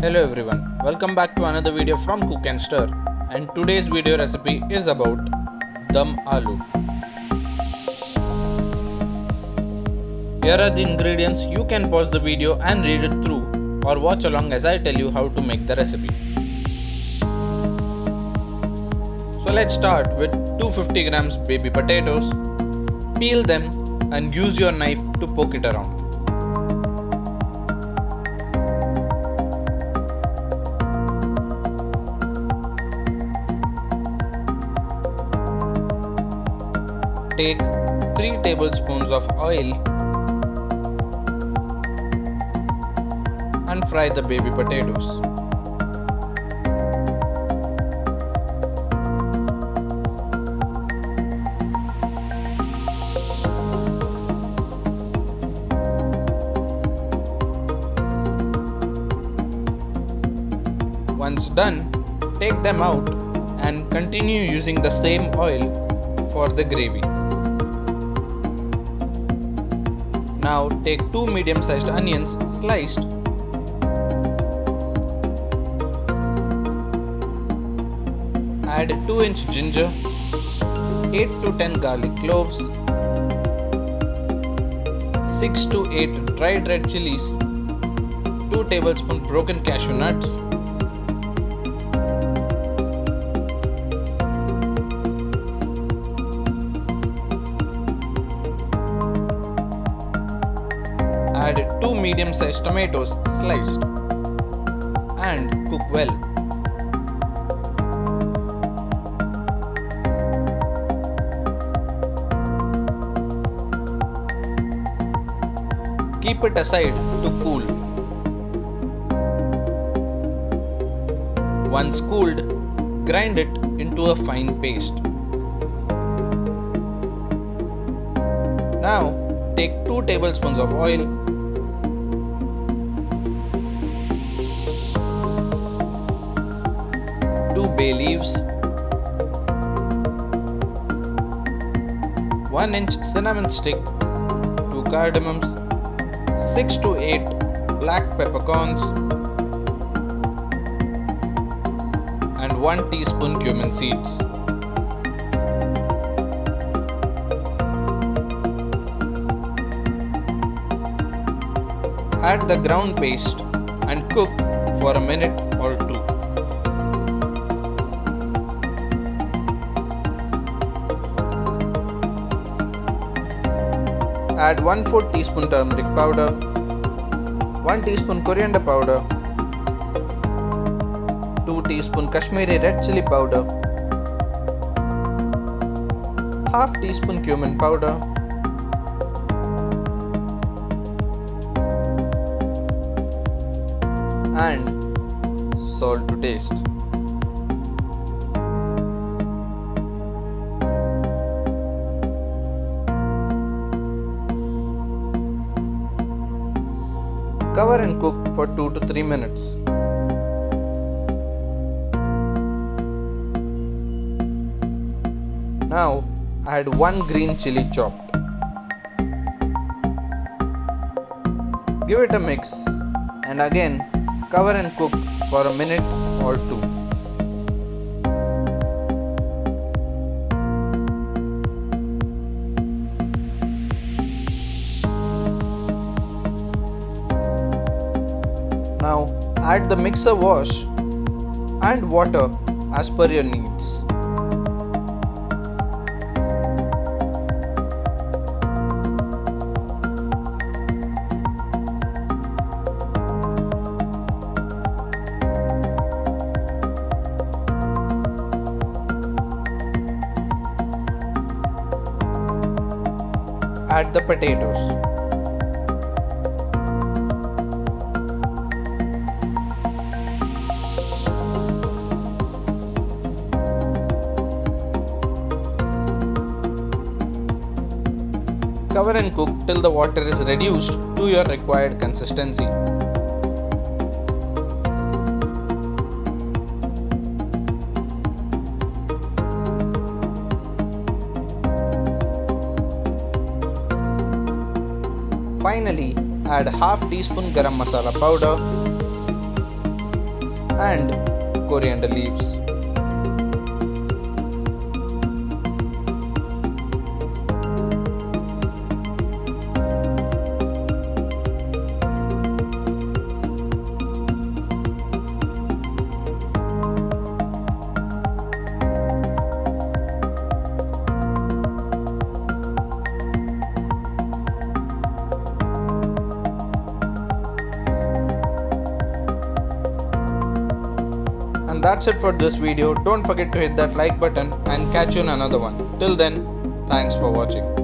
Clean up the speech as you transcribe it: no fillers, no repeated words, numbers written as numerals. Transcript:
Hello everyone, welcome back to another video from Cook and Stir, and today's video recipe is about Dum Aloo. Here are the ingredients. You can pause the video and read it through or watch along as I tell you how to make the recipe. So let's start with 250 grams baby potatoes. Peel them and use your knife to poke it around. Take 3 tablespoons of oil and fry the baby potatoes. Once done, take them out and continue using the same oil for the gravy. Now take 2 medium-sized onions sliced, add 2-inch ginger, 8 to 10 garlic cloves, 6 to 8 dried red chillies, 2 tablespoons broken cashew nuts, add 2 medium-sized tomatoes sliced and cook well. Keep it aside to cool. Once cooled, grind it into a fine paste. Now take 2 tablespoons of oil, 2 bay leaves, 1-inch cinnamon stick, 2 cardamoms, 6 to 8 black peppercorns, and 1 teaspoon cumin seeds. Add the ground paste and cook for a minute or 2. Add 1/4 teaspoon turmeric powder, 1 teaspoon coriander powder, 2 teaspoon Kashmiri red chilli powder, half teaspoon cumin powder, and salt to taste. Cover and cook for 2 to 3 minutes. Now add 1 green chilli chopped. Give it a mix and again cover and cook for a minute or 2. Now add the mixer wash and water as per your needs. Add the potatoes. Cover and cook till the water is reduced to your required consistency. Finally, add half teaspoon Garam Masala powder and coriander leaves. And that's it for this video. Don't forget to hit that like button and catch you in another one. Till then, thanks for watching.